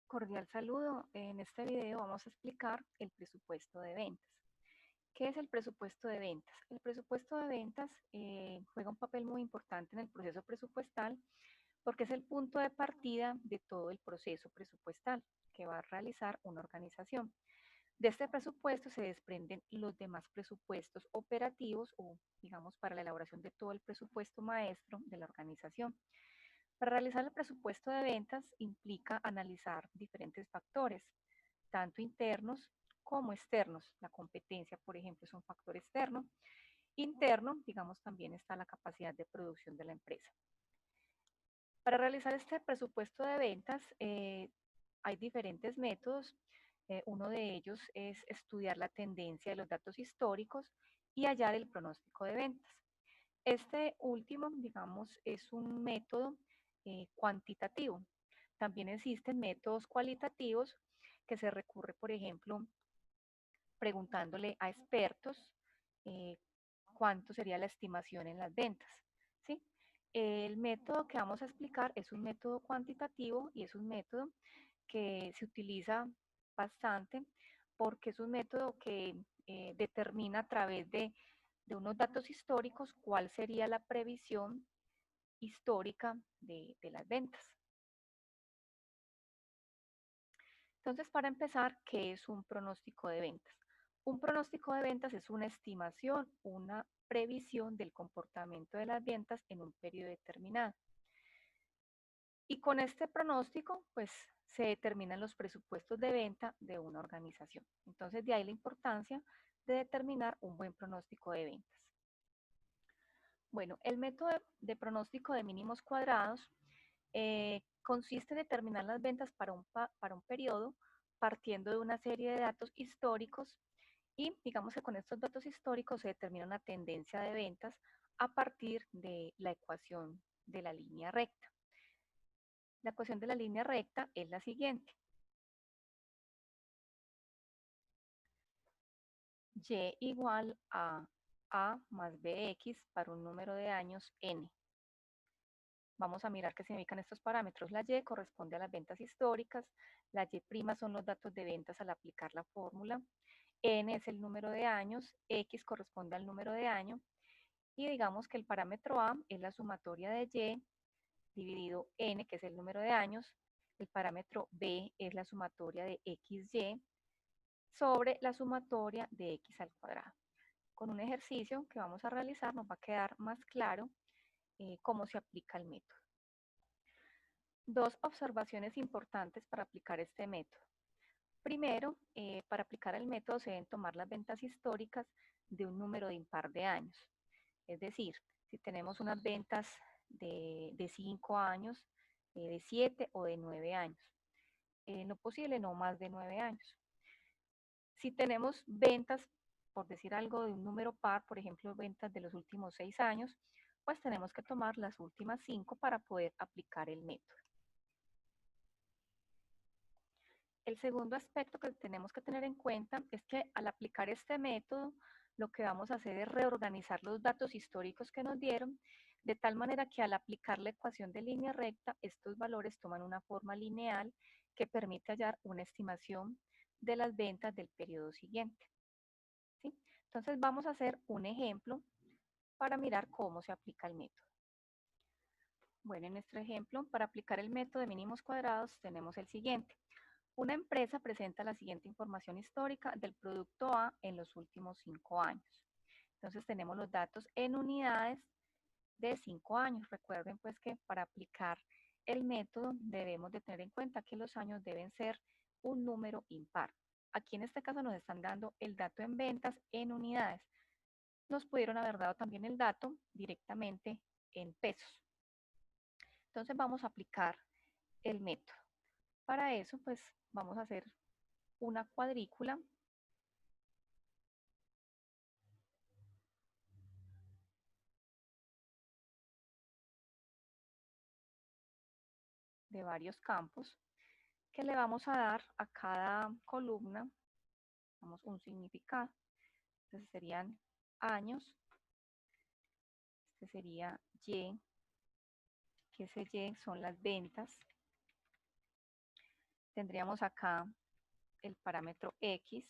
Cordial saludo. En este video vamos a explicar el presupuesto de ventas. ¿Qué es el presupuesto de ventas? El presupuesto de ventas juega un papel muy importante en el proceso presupuestal porque es el punto de partida de todo el proceso presupuestal que va a realizar una organización. De este presupuesto se desprenden los demás presupuestos operativos o, digamos, para la elaboración de todo el presupuesto maestro de la organización. Para realizar el presupuesto de ventas implica analizar diferentes factores, tanto internos como externos. La competencia, por ejemplo, es un factor externo. Interno, digamos, también está la capacidad de producción de la empresa. Para realizar este presupuesto de ventas hay diferentes métodos. Uno de ellos es estudiar la tendencia de los datos históricos y hallar el pronóstico de ventas. Este último, digamos, es un método cuantitativo. También existen métodos cualitativos que se recurre, por ejemplo, preguntándole a expertos eh, cuánto sería la estimación en las ventas. ¿Sí? El método que vamos a explicar es un método cuantitativo y es un método que se utiliza bastante porque es un método que determina a través de unos datos históricos cuál sería la previsión histórica de las ventas. Entonces, para empezar, ¿qué es un pronóstico de ventas? Un pronóstico de ventas es una estimación, una previsión del comportamiento de las ventas en un periodo determinado. Y con este pronóstico, pues se determinan los presupuestos de venta de una organización. Entonces, de ahí la importancia de determinar un buen pronóstico de ventas. Bueno, el método de pronóstico de mínimos cuadrados consiste en determinar las ventas para un periodo partiendo de una serie de datos históricos y digamos que con estos datos históricos se determina una tendencia de ventas a partir de la ecuación de la línea recta. La ecuación de la línea recta es la siguiente. Y igual a más bx para un número de años n. Vamos a mirar qué significan estos parámetros. La Y corresponde a las ventas históricas, la Y' son los datos de ventas al aplicar la fórmula, N es el número de años, X corresponde al número de año, y digamos que el parámetro A es la sumatoria de Y dividido N, que es el número de años, el parámetro B es la sumatoria de XY sobre la sumatoria de X al cuadrado. Con un ejercicio que vamos a realizar nos va a quedar más claro cómo se aplica el método. Dos observaciones importantes para aplicar este método. Primero, para aplicar el método se deben tomar las ventas históricas de un número de impar de años. Es decir, si tenemos unas ventas de 5 años, de 7 o de 9 años. En lo posible, no más de 9 años. Si tenemos ventas, por decir algo, de un número par, por ejemplo, ventas de los últimos 6 años, pues tenemos que tomar las últimas 5 para poder aplicar el método. El segundo aspecto que tenemos que tener en cuenta es que al aplicar este método, lo que vamos a hacer es reorganizar los datos históricos que nos dieron, de tal manera que al aplicar la ecuación de línea recta, estos valores toman una forma lineal que permite hallar una estimación de las ventas del periodo siguiente. ¿Sí? Entonces vamos a hacer un ejemplo para mirar cómo se aplica el método. Bueno, en nuestro ejemplo, para aplicar el método de mínimos cuadrados tenemos el siguiente. Una empresa presenta la siguiente información histórica del producto A en los últimos 5 años. Entonces tenemos los datos en unidades de 5 años. Recuerden pues que para aplicar el método debemos de tener en cuenta que los años deben ser un número impar. Aquí en este caso nos están dando el dato en ventas en unidades. Nos pudieron haber dado también el dato directamente en pesos. Entonces vamos a aplicar el método. Para eso pues vamos a hacer una cuadrícula de varios campos que le vamos a dar a cada columna, damos un significado. Entonces serían años, este sería Y, que ese Y son las ventas. tendríamos acá el parámetro X,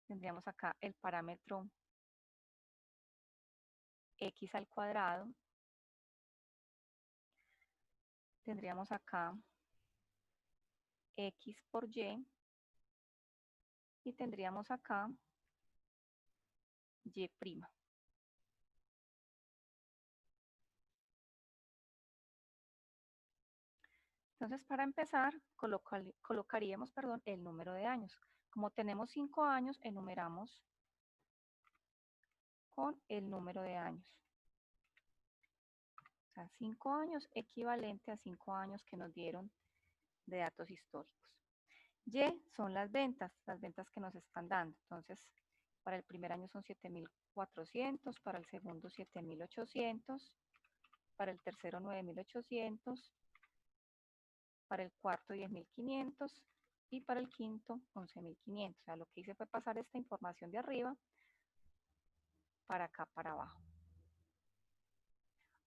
tendríamos acá el parámetro X al cuadrado, tendríamos acá X por y tendríamos acá Y'. Entonces, para empezar, colocaríamos, el número de años. Como tenemos 5 años, enumeramos con el número de años. O sea, 5 años equivalente a 5 años que nos dieron de datos históricos. Y son las ventas que nos están dando. Entonces, para el primer año son 7.400, para el segundo 7.800, para el tercero 9.800, para el cuarto 10.500 y para el quinto 11.500. O sea, lo que hice fue pasar esta información de arriba para acá, para abajo.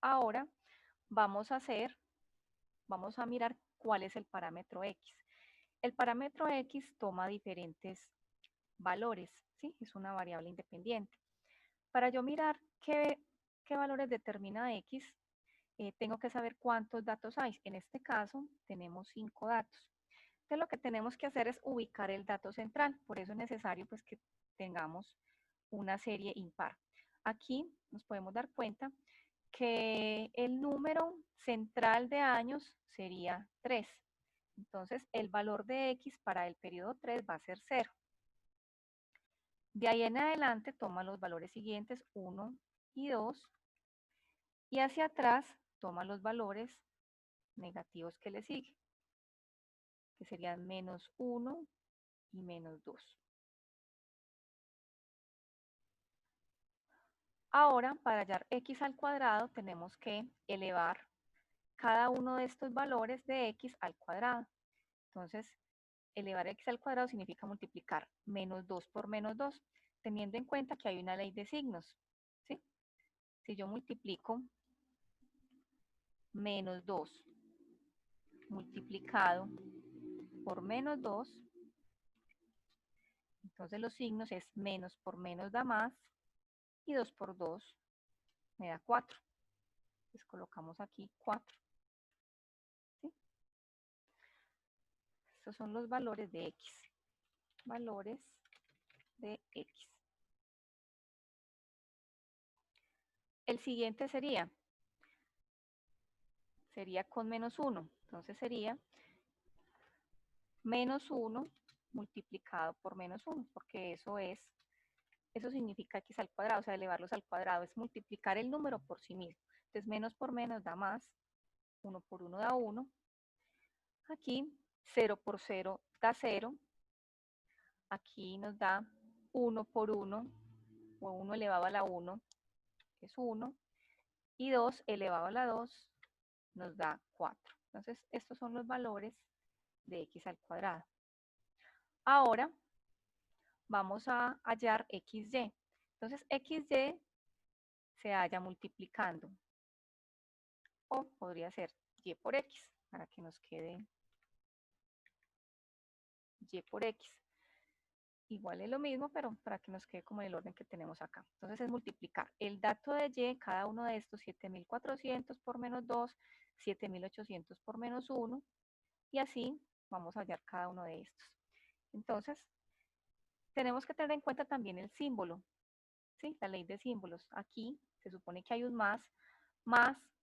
Ahora vamos a mirar cuál es el parámetro X. El parámetro X toma diferentes valores, ¿sí? Es una variable independiente. Para yo mirar qué valores determina X, tengo que saber cuántos datos hay. En este caso, tenemos 5 datos. Entonces, lo que tenemos que hacer es ubicar el dato central. Por eso es necesario pues, que tengamos una serie impar. Aquí nos podemos dar cuenta que el número central de años sería 3. Entonces, el valor de X para el periodo 3 va a ser 0. De ahí en adelante toma los valores siguientes, 1 y 2. Y hacia atrás toma los valores negativos que le siguen, que serían menos 1 y menos 2. Ahora, para hallar X al cuadrado, tenemos que elevar cada uno de estos valores de X al cuadrado. Entonces, elevar X al cuadrado significa multiplicar menos 2 por menos 2, teniendo en cuenta que hay una ley de signos, ¿sí? Si yo multiplico menos 2 multiplicado por menos 2, entonces los signos es menos por menos da más, y 2 por 2 me da 4. Entonces colocamos aquí 4. ¿Sí? Estos son los valores de X. Valores de X. El siguiente sería con menos 1. Entonces sería menos 1 multiplicado por menos 1, porque eso significa X al cuadrado, o sea, elevarlos al cuadrado, es multiplicar el número por sí mismo. Entonces, menos por menos da más, 1 por 1 da 1. Aquí, 0 por 0 da 0. Aquí nos da 1 por 1, o 1 elevado a la 1, es 1. Y 2 elevado a la 2 nos da 4. Entonces, estos son los valores de X al cuadrado. Ahora, vamos a hallar XY. Entonces, XY se halla multiplicando. O podría ser Y por X, para que nos quede Y por X. Igual es lo mismo, pero para que nos quede como en el orden que tenemos acá. Entonces es multiplicar el dato de Y, cada uno de estos, 7.400 por menos 2, 7.800 por menos 1, y así vamos a hallar cada uno de estos. Entonces, tenemos que tener en cuenta también el símbolo, ¿sí? La ley de símbolos. Aquí se supone que hay un más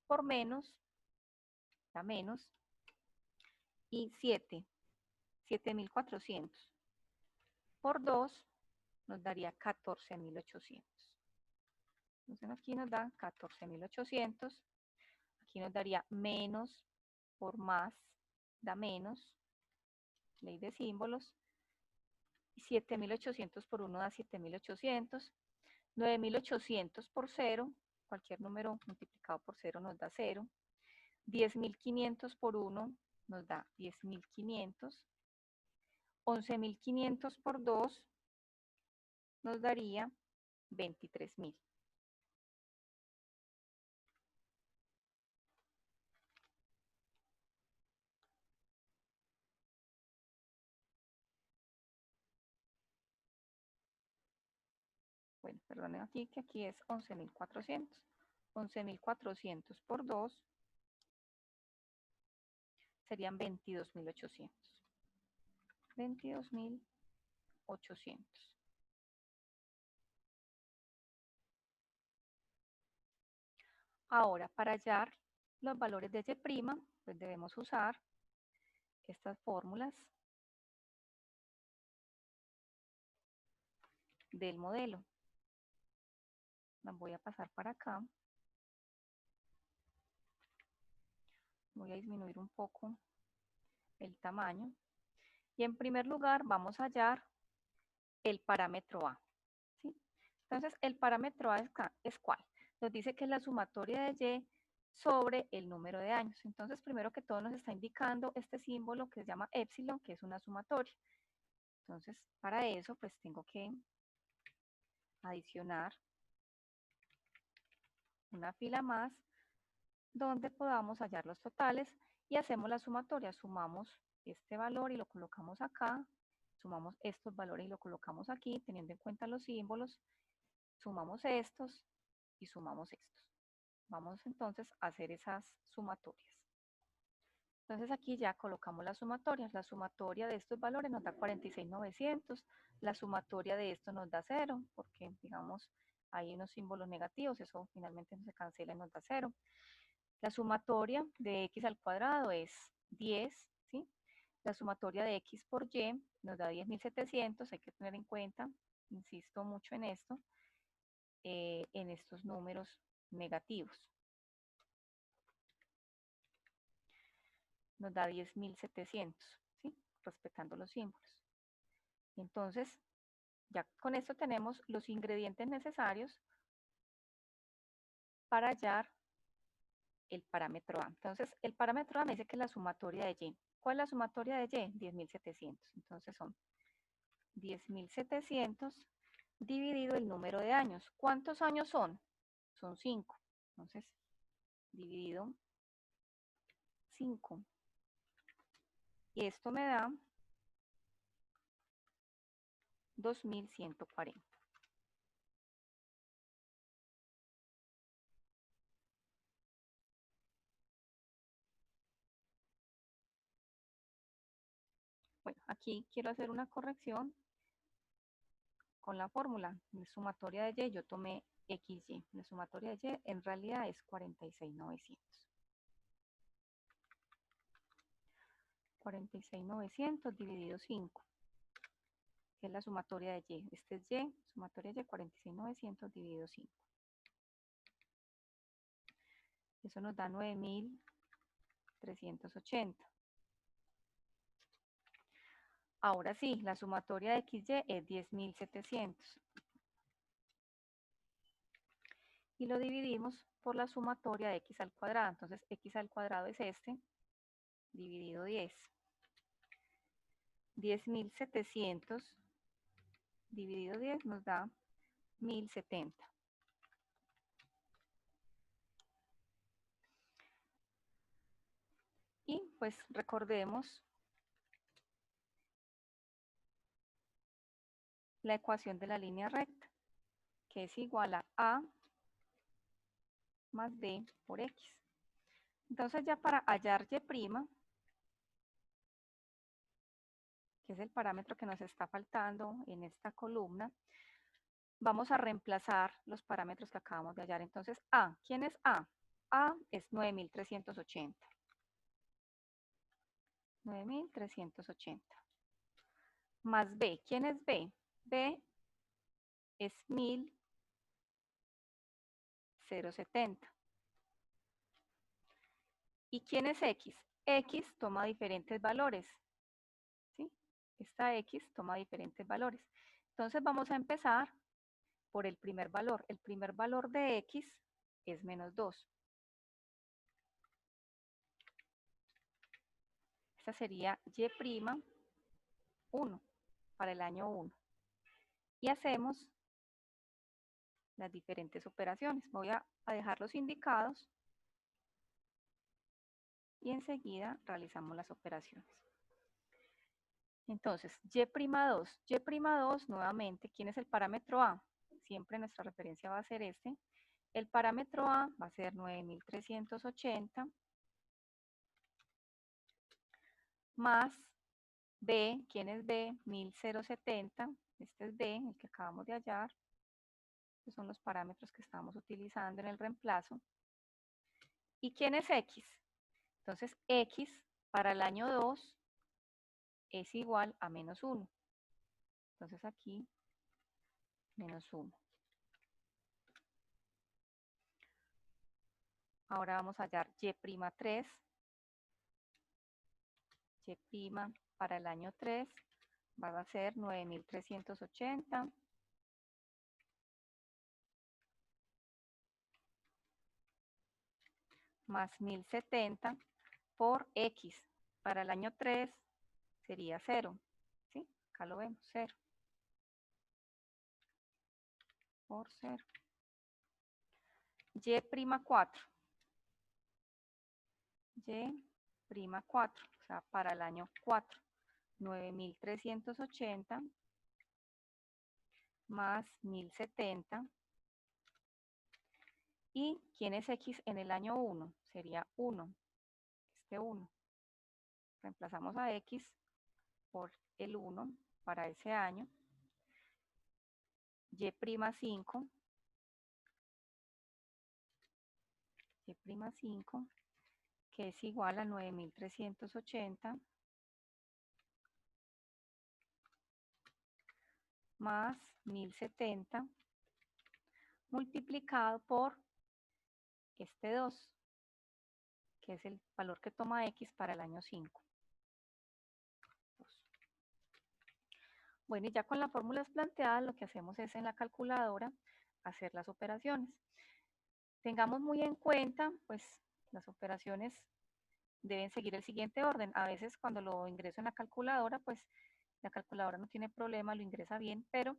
por menos, da menos, y 7.400 por 2 nos daría 14.800. Entonces aquí nos da 14.800. Aquí nos daría menos por más, da menos, ley de símbolos. 7.800 por 1 da 7.800. 9.800 por 0, cualquier número multiplicado por 0 nos da 0. 10.500 por 1 nos da 10.500. 11.500 por 2 nos daría 23.000. perdonen aquí, que aquí es 11.400. 11.400 por 2 serían 22.800. 22.800. Ahora, para hallar los valores de Y', pues debemos usar estas fórmulas del modelo. Las voy a pasar para acá. Voy a disminuir un poco el tamaño. Y en primer lugar vamos a hallar el parámetro A. ¿Sí? Entonces, el parámetro A es ¿cuál? Nos dice que es la sumatoria de Y sobre el número de años. Entonces, primero que todo nos está indicando este símbolo que se llama épsilon, que es una sumatoria. Entonces, para eso, pues tengo que adicionar una fila más donde podamos hallar los totales y hacemos la sumatoria. Sumamos este valor y lo colocamos acá, sumamos estos valores y lo colocamos aquí, teniendo en cuenta los símbolos, sumamos estos y sumamos estos. Vamos entonces a hacer esas sumatorias. Entonces aquí ya colocamos las sumatorias. La sumatoria de estos valores nos da 46.900. La sumatoria de esto nos da 0, porque digamos hay unos símbolos negativos, eso finalmente se cancela y nos da 0. La sumatoria de x al cuadrado es 10, ¿sí? La sumatoria de x por y nos da 10.700, hay que tener en cuenta, insisto mucho en esto, en estos números negativos. Nos da 10.700, ¿sí? Respetando los símbolos. Entonces, ya con esto tenemos los ingredientes necesarios para hallar el parámetro A. Entonces, el parámetro A me dice que es la sumatoria de Y. ¿Cuál es la sumatoria de Y? 10.700. Entonces son 10.700 dividido el número de años. ¿Cuántos años son? Son 5. Entonces, dividido 5. Y esto me da 2.140. Bueno, aquí quiero hacer una corrección con la fórmula. La sumatoria de Y, yo tomé XY. La sumatoria de Y en realidad es 46.900. 46.900 dividido 5, que es la sumatoria de Y. Este es Y, sumatoria de Y, 46.900 dividido 5. Eso nos da 9.380. Ahora sí, la sumatoria de XY es 10.700. Y lo dividimos por la sumatoria de X al cuadrado. Entonces, X al cuadrado es este, dividido 10. 10.700 dividido 10 nos da 1.070. Y pues recordemos la ecuación de la línea recta, que es igual a A más B por X. Entonces ya para hallar Y', que es el parámetro que nos está faltando en esta columna, vamos a reemplazar los parámetros que acabamos de hallar. Entonces A, ¿quién es A? A es 9.380. 9.380. Más B, ¿quién es B? B es 1.070. ¿Y quién es X? X toma diferentes valores, ¿sí? Esta X toma diferentes valores. Entonces vamos a empezar por el primer valor. El primer valor de X es menos 2. Esta sería Y'1 para el año 1. Y hacemos las diferentes operaciones. Voy a dejarlos indicados y enseguida realizamos las operaciones. Entonces, Y'2. Y'2, nuevamente, ¿quién es el parámetro A? siempre nuestra referencia va a ser este. El parámetro A va a ser 9.380 más B. ¿Quién es B? 1.070. Este es B, el que acabamos de hallar. Estos son los parámetros que estamos utilizando en el reemplazo. ¿Y quién es X? Entonces, X para el año 2 es igual a menos 1. Entonces aquí, menos 1. Ahora vamos a hallar Y'3. Y' para el año 3 va a ser 9.380 más 1.070 por X. Para el año 3 sería 0. ¿Sí? Acá lo vemos, 0. Por 0. Y'4. Y'4, o sea, para el año 4. 9.380 más 1.070. ¿Y quién es X en el año 1? Sería 1. Este 1. Reemplazamos a X por el 1 para ese año. Y'5. Y'5, que es igual a 9.380 más 1.070 multiplicado por este 2, que es el valor que toma X para el año 5. Bueno, y ya con las fórmulas planteadas, lo que hacemos es en la calculadora hacer las operaciones. Tengamos muy en cuenta, pues, las operaciones deben seguir el siguiente orden. A veces cuando lo ingreso en la calculadora, pues, la calculadora no tiene problema, lo ingresa bien, pero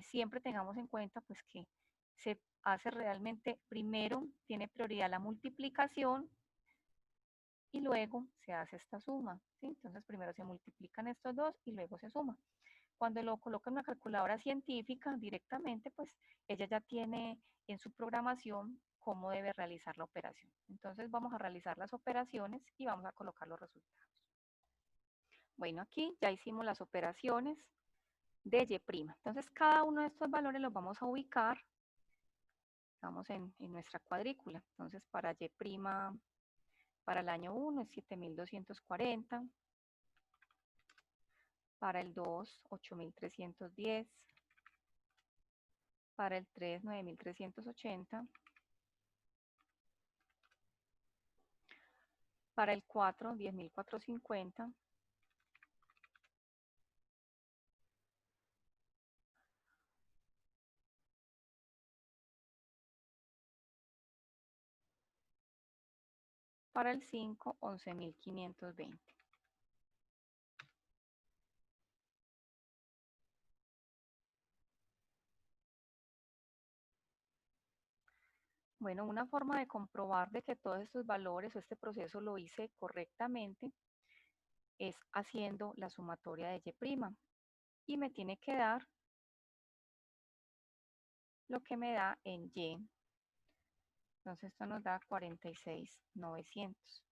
siempre tengamos en cuenta, pues, que se hace realmente, primero tiene prioridad la multiplicación y luego se hace esta suma, ¿sí? Entonces, primero se multiplican estos dos y luego se suma. Cuando lo coloca en una calculadora científica directamente, pues ella ya tiene en su programación cómo debe realizar la operación. Entonces vamos a realizar las operaciones y vamos a colocar los resultados. Bueno, aquí ya hicimos las operaciones de Y'. Entonces cada uno de estos valores los vamos a ubicar, vamos en nuestra cuadrícula. Entonces para Y' para el año 1 es 7.240. Para el 2, 8.310. Para el 3, 9.380. Para el 4, 10.450. Para el 5, 11.520. Bueno, una forma de comprobar de que todos estos valores o este proceso lo hice correctamente es haciendo la sumatoria de Y'. Y me tiene que dar lo que me da en Y. Entonces esto nos da 46.900.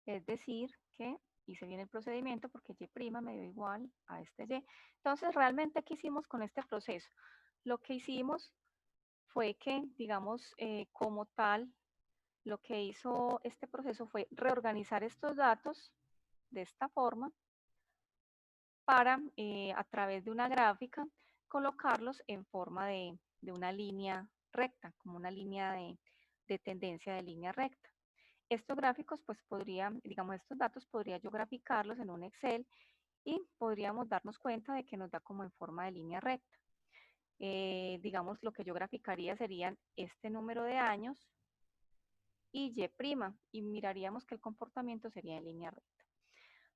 Es decir, que hice bien el procedimiento porque Y' me dio igual a este Y. Entonces, realmente, ¿qué hicimos con este proceso? Lo que hicimos fue que, digamos, como tal, lo que hizo este proceso fue reorganizar estos datos de esta forma para, a través de una gráfica, colocarlos en forma de una línea recta, como una línea de tendencia de línea recta. Estos gráficos, pues podría, digamos, estos datos podría yo graficarlos en un Excel y podríamos darnos cuenta de que nos da como en forma de línea recta. Digamos, lo que yo graficaría serían este número de años y Y', y miraríamos que el comportamiento sería en línea recta.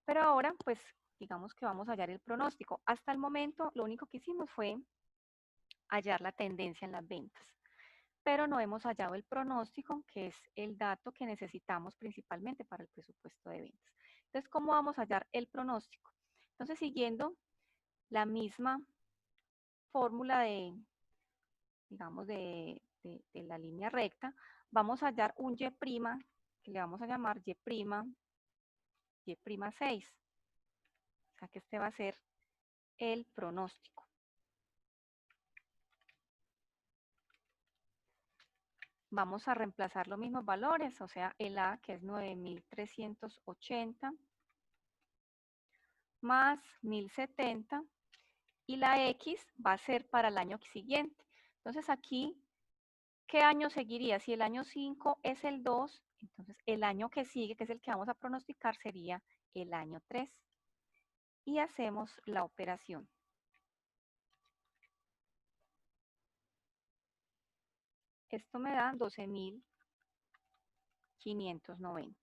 Pero ahora, pues, digamos que vamos a hallar el pronóstico. Hasta el momento, lo único que hicimos fue hallar la tendencia en las ventas, pero no hemos hallado el pronóstico, que es el dato que necesitamos principalmente para el presupuesto de ventas. Entonces, ¿cómo vamos a hallar el pronóstico? Entonces, siguiendo la misma fórmula de, digamos, de la línea recta, vamos a hallar un y', que le vamos a llamar y'6. O sea que este va a ser el pronóstico. Vamos a reemplazar los mismos valores, o sea, el A, que es 9.380, más 1.070, y la X va a ser para el año siguiente. Entonces aquí, ¿qué año seguiría? Si el año 5 es el 2, entonces el año que sigue, que es el que vamos a pronosticar, sería el año 3. Y hacemos la operación. Esto me da 12.590.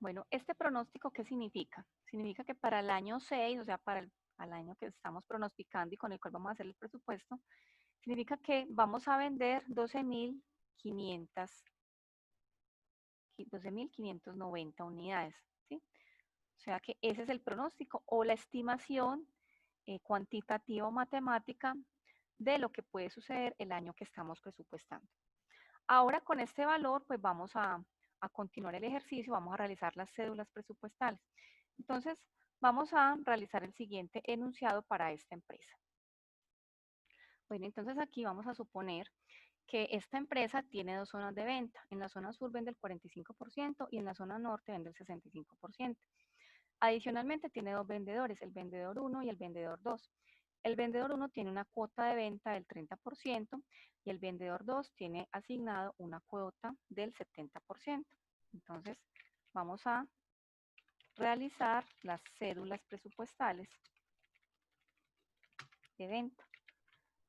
Bueno, este pronóstico, ¿qué significa? Significa que para el año 6, o sea, para el al año que estamos pronosticando y con el cual vamos a hacer el presupuesto, significa que vamos a vender 12.590 unidades, ¿sí? O sea que ese es el pronóstico o la estimación cuantitativa o matemática de lo que puede suceder el año que estamos presupuestando. Ahora con este valor, pues vamos a continuar el ejercicio, vamos a realizar las cédulas presupuestales. Entonces, vamos a realizar el siguiente enunciado para esta empresa. Bueno, entonces aquí vamos a suponer que esta empresa tiene dos zonas de venta. En la zona sur vende el 45% y en la zona norte vende el 65%. Adicionalmente tiene dos vendedores, el vendedor 1 y el vendedor 2. El vendedor 1 tiene una cuota de venta del 30% y el vendedor 2 tiene asignado una cuota del 70%. Entonces, vamos a realizar las cédulas presupuestales de venta.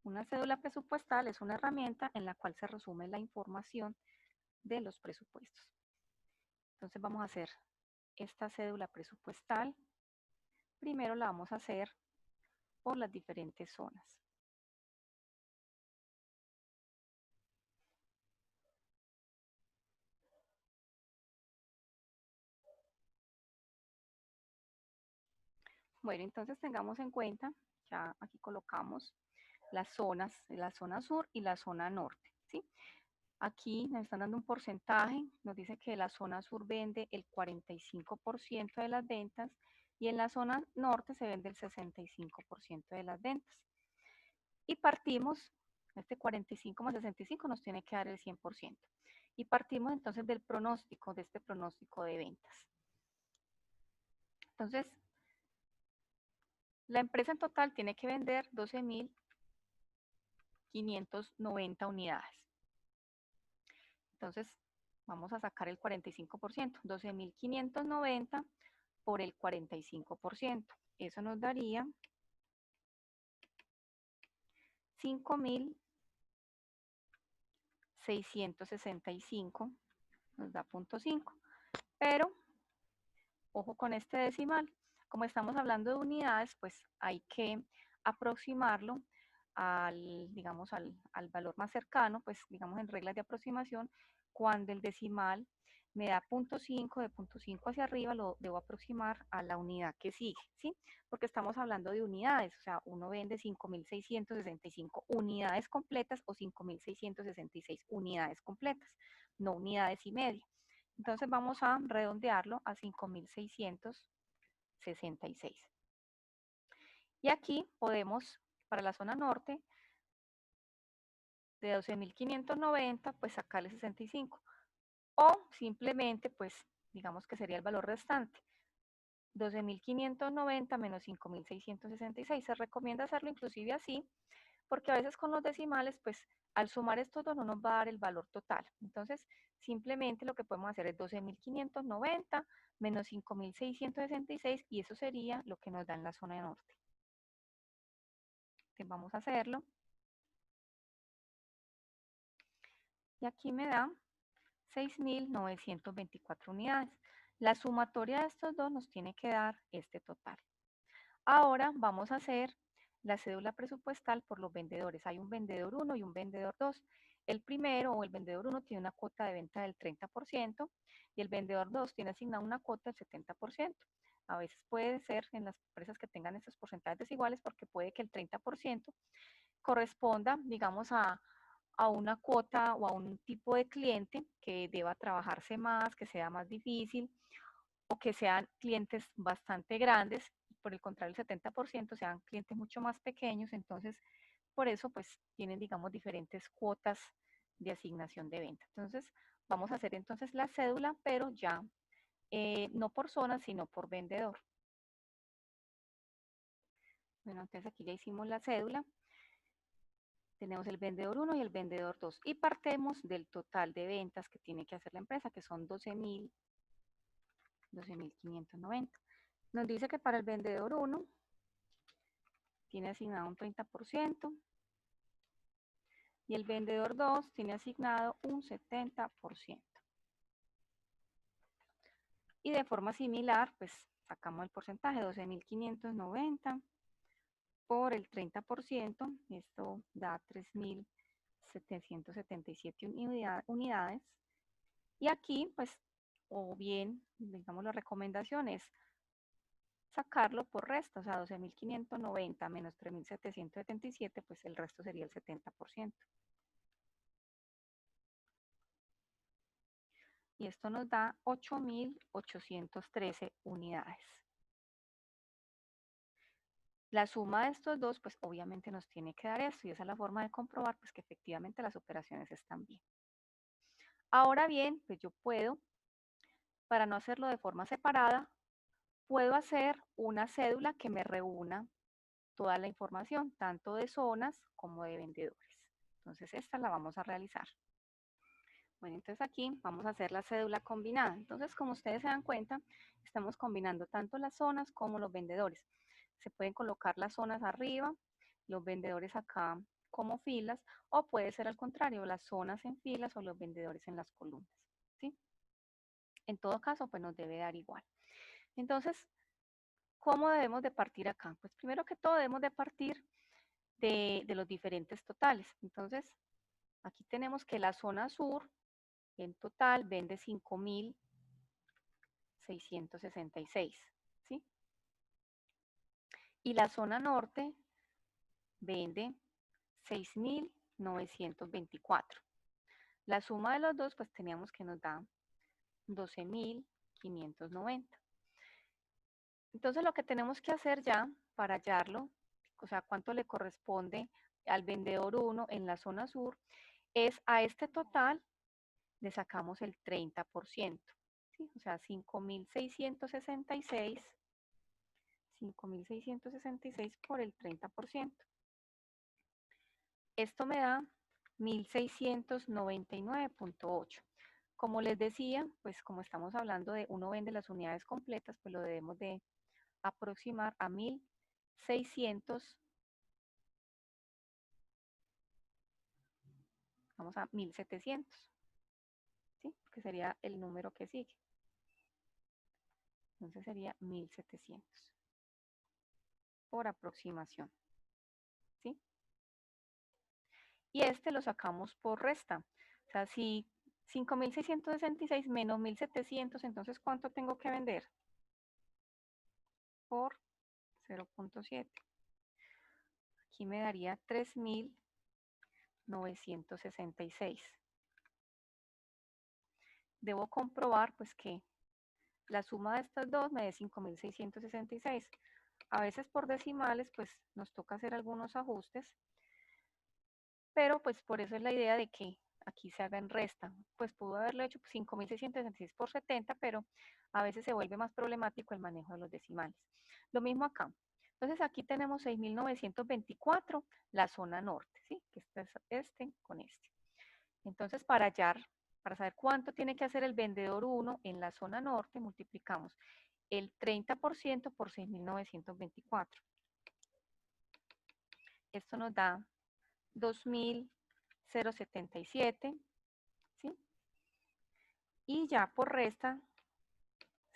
Una cédula presupuestal es una herramienta en la cual se resume la información de los presupuestos. Entonces, vamos a hacer esta cédula presupuestal. Primero la vamos a hacer por las diferentes zonas. Bueno, entonces tengamos en cuenta, ya aquí colocamos las zonas, la zona sur y la zona norte, ¿sí? Aquí nos están dando un porcentaje, nos dice que la zona sur vende el 45% de las ventas y en la zona norte se vende el 65% de las ventas. Y partimos, este 45 más 65 nos tiene que dar el 100%. Y partimos entonces del pronóstico, de este pronóstico de ventas. Entonces, la empresa en total tiene que vender 12.590 unidades. Entonces, vamos a sacar el 45%, 12.590 por el 45%. Eso nos daría 5.665, nos da 0.5. Pero, ojo con este decimal, como estamos hablando de unidades, pues hay que aproximarlo al, digamos, al valor más cercano, pues digamos en reglas de aproximación, cuando el decimal me da 0.5, de 0.5 hacia arriba lo debo aproximar a la unidad que sigue, ¿sí? Porque estamos hablando de unidades, o sea, uno vende 5.665 unidades completas o 5.666 unidades completas, no unidades y media. Entonces vamos a redondearlo a 5.666. Y aquí podemos, para la zona norte, de 12.590, pues sacarle 65. O simplemente, pues, digamos que sería el valor restante. 12.590 menos 5.666. Se recomienda hacerlo inclusive así, porque a veces con los decimales, pues, al sumar estos dos no nos va a dar el valor total. Entonces, simplemente lo que podemos hacer es 12.590 menos 5.666 y eso sería lo que nos da en la zona norte. Entonces, vamos a hacerlo. Y aquí me da 6.924 unidades. La sumatoria de estos dos nos tiene que dar este total. Ahora vamos a hacer la cédula presupuestal por los vendedores. Hay un vendedor 1 y un vendedor 2. El primero o el vendedor 1 tiene una cuota de venta del 30% y el vendedor 2 tiene asignada una cuota del 70%. A veces puede ser en las empresas que tengan estos porcentajes desiguales porque puede que el 30% corresponda, digamos, a una cuota o a un tipo de cliente que deba trabajarse más, que sea más difícil o que sean clientes bastante grandes, por el contrario el 70% sean clientes mucho más pequeños, entonces por eso pues tienen digamos diferentes cuotas de asignación de venta. Entonces vamos a hacer entonces la cédula, pero ya no por zona, sino por vendedor. Bueno, entonces aquí ya hicimos la cédula. Tenemos el vendedor 1 y el vendedor 2 y partemos del total de ventas que tiene que hacer la empresa, que son 12.590. Nos dice que para el vendedor 1 tiene asignado un 30% y el vendedor 2 tiene asignado un 70%. Y de forma similar, pues sacamos el porcentaje, 12.590 por el 30%, esto da 3.777 unidades. Y aquí, pues, o bien, digamos, la recomendación es sacarlo por resto, o sea, 12.590 menos 3.777, pues el resto sería el 70%. Y esto nos da 8.813 unidades. La suma de estos dos, pues obviamente nos tiene que dar esto, y esa es la forma de comprobar pues, que efectivamente las operaciones están bien. Ahora bien, pues yo puedo, para no hacerlo de forma separada, puedo hacer una cédula que me reúna toda la información, tanto de zonas como de vendedores. Entonces esta la vamos a realizar. Bueno, entonces aquí vamos a hacer la cédula combinada. Entonces, como ustedes se dan cuenta, estamos combinando tanto las zonas como los vendedores. Se pueden colocar las zonas arriba, los vendedores acá como filas, o puede ser al contrario, las zonas en filas o los vendedores en las columnas, ¿sí? En todo caso, pues nos debe dar igual. Entonces, ¿cómo debemos de partir acá? Pues primero que todo debemos de partir de los diferentes totales. Entonces, aquí tenemos que la zona sur en total vende 5.666, ¿sí? Y la zona norte vende 6.924. La suma de los dos, pues teníamos que nos da 12.590. Entonces lo que tenemos que hacer ya para hallarlo, o sea, cuánto le corresponde al vendedor 1 en la zona sur, es a este total le sacamos el 30%, ¿sí? O sea, 5.666 por el 30%. Esto me da 1.699.8. Como les decía, pues como estamos hablando de uno vende las unidades completas, pues lo debemos de aproximar a 1.600. Vamos a 1.700, ¿sí? Que sería el número que sigue. Entonces sería 1.700 por aproximación, ¿sí? Y este lo sacamos por resta. O sea, si 5.666 menos 1.700, entonces ¿cuánto tengo que vender? Por 0.7. Aquí me daría 3.966. Debo comprobar pues que la suma de estas dos me dé 5.666. A veces por decimales pues nos toca hacer algunos ajustes, pero pues por eso es la idea de que aquí se haga en resta. Pues pudo haberlo hecho 5.666 por 70, pero a veces se vuelve más problemático el manejo de los decimales. Lo mismo acá. Entonces aquí tenemos 6.924, la zona norte, ¿sí? Que este es este con este. Entonces para hallar, para saber cuánto tiene que hacer el vendedor 1 en la zona norte, multiplicamos el 30% por 6.924. Esto nos da 2.077, ¿sí? Y ya por resta,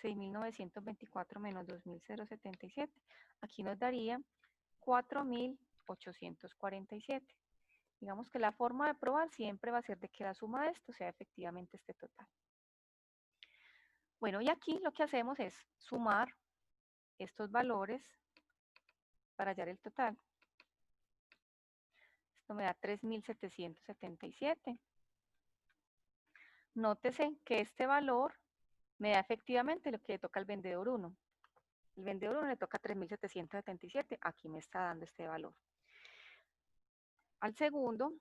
6.924 menos 2.077, aquí nos daría 4.847. Digamos que la forma de probar siempre va a ser de que la suma de esto sea efectivamente este total. Bueno, y aquí lo que hacemos es sumar estos valores para hallar el total. Esto me da 3.777. Nótese que este valor me da efectivamente lo que le toca al vendedor 1. El vendedor 1 le toca 3.777, aquí me está dando este valor. Al segundo,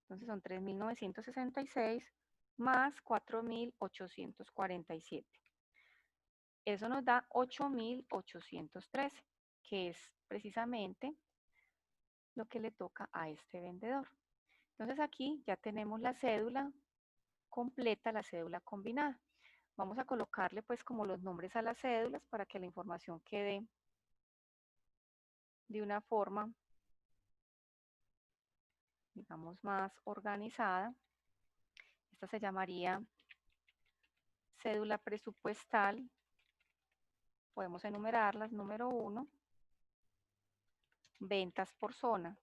entonces son 3.966 más 4.847. Eso nos da 8.813, que es precisamente lo que le toca a este vendedor. Entonces aquí ya tenemos la cédula completa, la cédula combinada. Vamos a colocarle pues como los nombres a las cédulas para que la información quede de una forma, digamos, más organizada. Esta se llamaría cédula presupuestal. Podemos enumerarlas. Número 1, ventas por zona.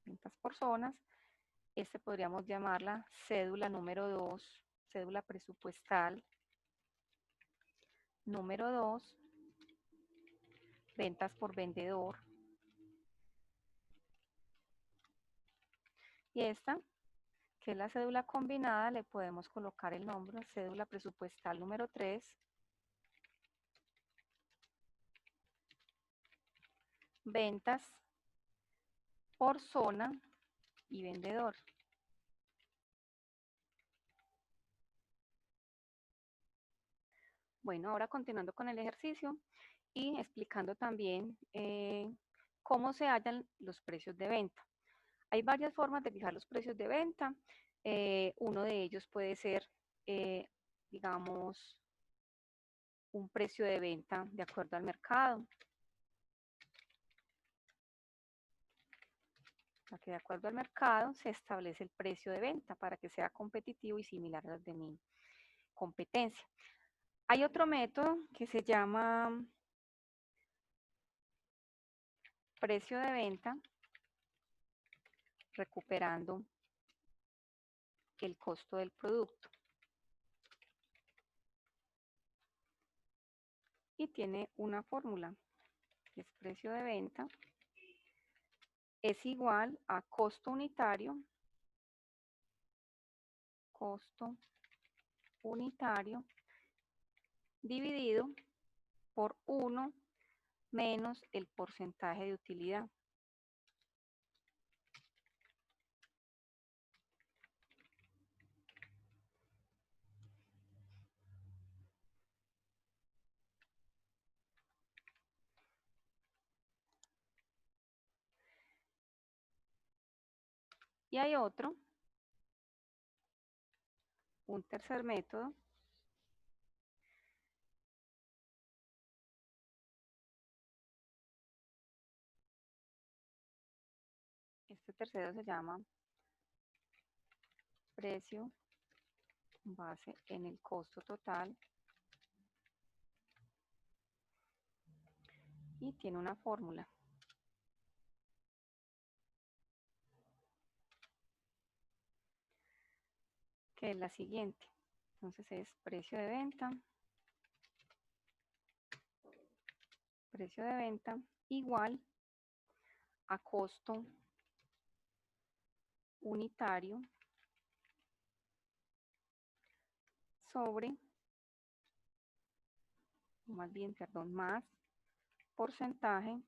Ventas por zonas. Podríamos llamarla cédula número 2, cédula presupuestal. Número 2, ventas por vendedor. Y esta, que es la cédula combinada, le podemos colocar el nombre, cédula presupuestal número 3, ventas por zona y vendedor. Bueno, ahora continuando con el ejercicio y explicando también cómo se hallan los precios de venta. Hay varias formas de fijar los precios de venta. Uno de ellos puede ser, digamos, un precio de venta de acuerdo al mercado. Que de acuerdo al mercado se establece el precio de venta para que sea competitivo y similar a los de mi competencia. Hay otro método que se llama precio de venta recuperando el costo del producto. Y tiene una fórmula, que es precio de venta es igual a costo unitario dividido por 1 menos el porcentaje de utilidad. Y hay otro, un tercer método, este tercero se llama precio base en el costo total y tiene una fórmula. Que es la siguiente. Entonces es precio de venta igual a costo unitario sobre, más porcentaje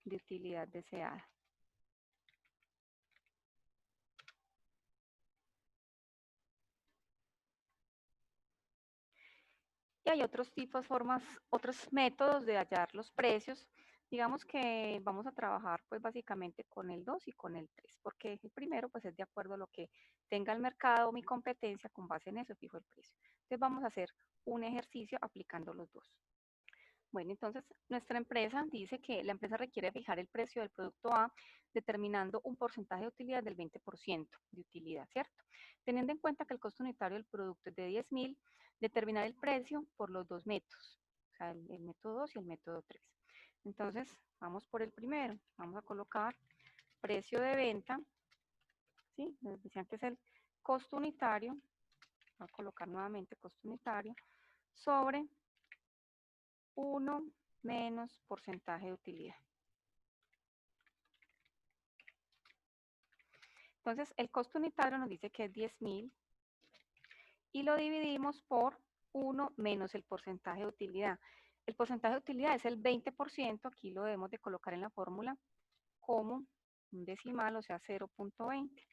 de utilidad deseada. Y hay otros tipos, formas, otros métodos de hallar los precios. Digamos que vamos a trabajar pues básicamente con el 2 y con el 3, porque el primero pues es de acuerdo a lo que tenga el mercado, mi competencia, con base en eso fijo el precio. Entonces vamos a hacer un ejercicio aplicando los dos. Bueno, entonces nuestra empresa dice que la empresa requiere fijar el precio del producto A determinando un porcentaje de utilidad del 20% de utilidad, ¿cierto? Teniendo en cuenta que el costo unitario del producto es de 10.000, determinar el precio por los dos métodos, o sea, el método 2 y el método 3. Entonces, vamos por el primero. Vamos a colocar precio de venta, ¿sí? Les decían que es el costo unitario, voy a colocar nuevamente costo unitario, sobre 1 menos porcentaje de utilidad. Entonces, el costo unitario nos dice que es 10.000 y lo dividimos por 1 menos el porcentaje de utilidad. El porcentaje de utilidad es el 20%, aquí lo debemos de colocar en la fórmula como un decimal, o sea 0.20.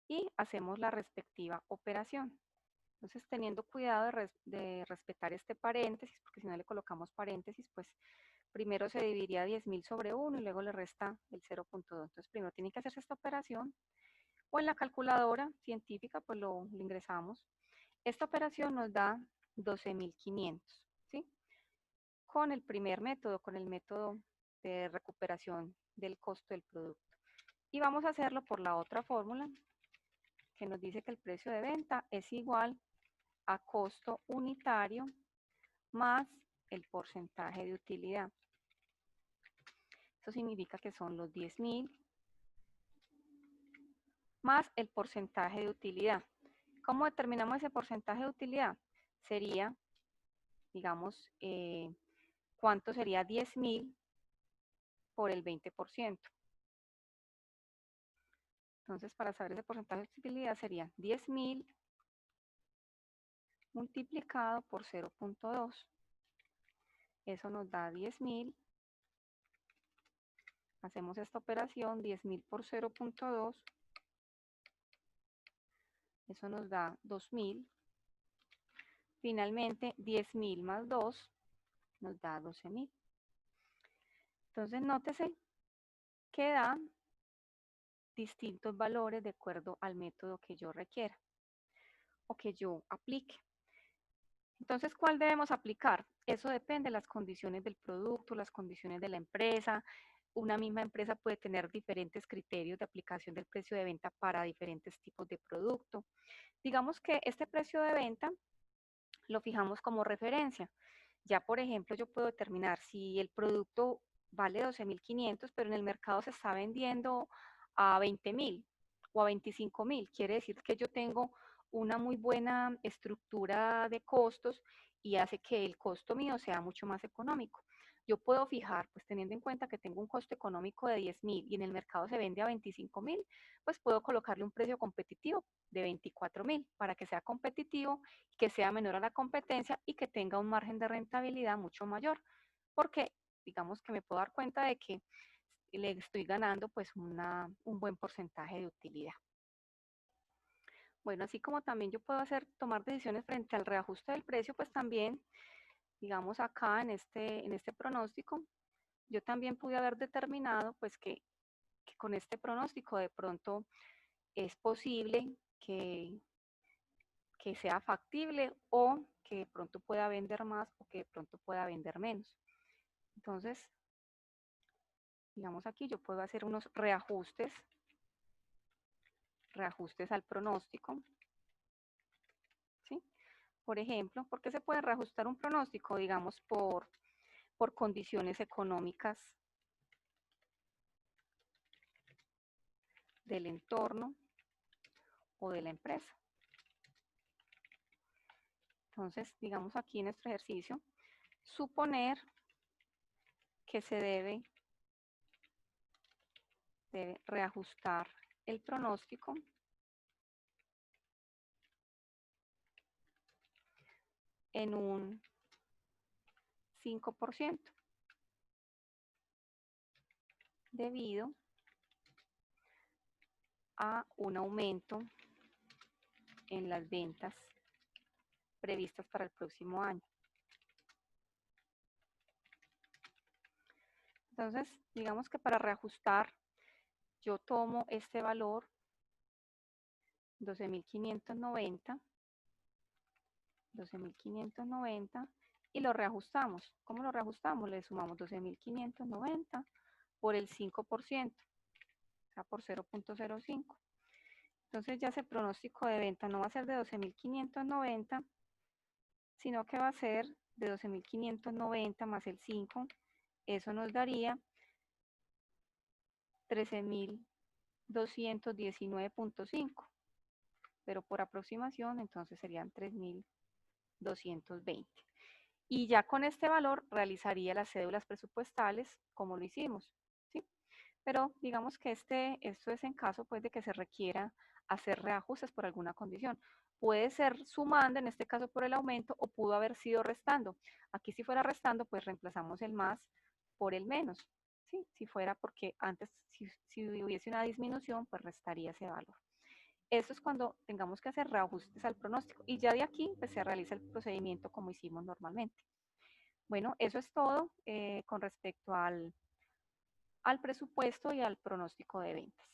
Y hacemos la respectiva operación. Entonces, teniendo cuidado de respetar este paréntesis, porque si no le colocamos paréntesis, pues primero se dividiría 10.000 sobre 1 y luego le resta el 0.2. Entonces, primero tiene que hacerse esta operación o en la calculadora científica, pues lo ingresamos. Esta operación nos da 12.500, ¿sí? Con el primer método, con el método de recuperación del costo del producto. Y vamos a hacerlo por la otra fórmula, que nos dice que el precio de venta es igual a costo unitario más el porcentaje de utilidad. Eso significa que son los 10.000 más el porcentaje de utilidad. ¿Cómo determinamos ese porcentaje de utilidad? Sería, digamos, ¿cuánto sería 10.000 por el 20%? Entonces, para saber ese porcentaje de utilidad sería 10.000 multiplicado por 0.2. Eso nos da 10.000. Hacemos esta operación, 10.000 por 0.2. Eso nos da 2.000. Finalmente, 10.000 más 2 nos da 12.000. Entonces, nótese que da distintos valores de acuerdo al método que yo requiera o que yo aplique. Entonces, ¿cuál debemos aplicar? Eso depende de las condiciones del producto, las condiciones de la empresa. Una misma empresa puede tener diferentes criterios de aplicación del precio de venta para diferentes tipos de producto. Digamos que este precio de venta lo fijamos como referencia. Ya, por ejemplo, yo puedo determinar si el producto vale 12.500, pero en el mercado se está vendiendo a 20.000 o a 25.000. Quiere decir que yo tengo una muy buena estructura de costos y hace que el costo mío sea mucho más económico. Yo puedo fijar, pues teniendo en cuenta que tengo un costo económico de 10.000 y en el mercado se vende a 25.000, pues puedo colocarle un precio competitivo de 24.000 para que sea competitivo, que sea menor a la competencia y que tenga un margen de rentabilidad mucho mayor, porque digamos que me puedo dar cuenta de que le estoy ganando pues un buen porcentaje de utilidad. Bueno, así como también yo puedo tomar decisiones frente al reajuste del precio, pues también, digamos acá en este pronóstico, yo también pude haber determinado pues que con este pronóstico de pronto es posible que sea factible o que de pronto pueda vender más o que de pronto pueda vender menos. Entonces, digamos aquí yo puedo hacer unos reajustes al pronóstico, ¿sí? Por ejemplo, ¿por qué se puede reajustar un pronóstico? Digamos por condiciones económicas del entorno o de la empresa. Entonces, digamos aquí en nuestro ejercicio, suponer que se debe reajustar el pronóstico en un 5% debido a un aumento en las ventas previstas para el próximo año. Entonces, digamos que para reajustar, yo tomo este valor, 12.590, y lo reajustamos. ¿Cómo lo reajustamos? Le sumamos 12.590 por el 5%, o sea, por 0.05. Entonces ya ese pronóstico de venta no va a ser de 12.590, sino que va a ser de 12.590 más el 5. Eso nos daría 13.000 3.219.5, pero por aproximación entonces serían 3.220. Y ya con este valor realizaría las cédulas presupuestales como lo hicimos, ¿sí? Pero digamos que esto es en caso pues de que se requiera hacer reajustes por alguna condición. Puede ser sumando, en este caso por el aumento, o pudo haber sido restando. Aquí si fuera restando, pues reemplazamos el más por el menos, ¿sí? Si fuera porque antes, si hubiese una disminución, pues restaría ese valor. Esto es cuando tengamos que hacer reajustes al pronóstico y ya de aquí pues, se realiza el procedimiento como hicimos normalmente. Bueno, eso es todo con respecto al presupuesto y al pronóstico de ventas.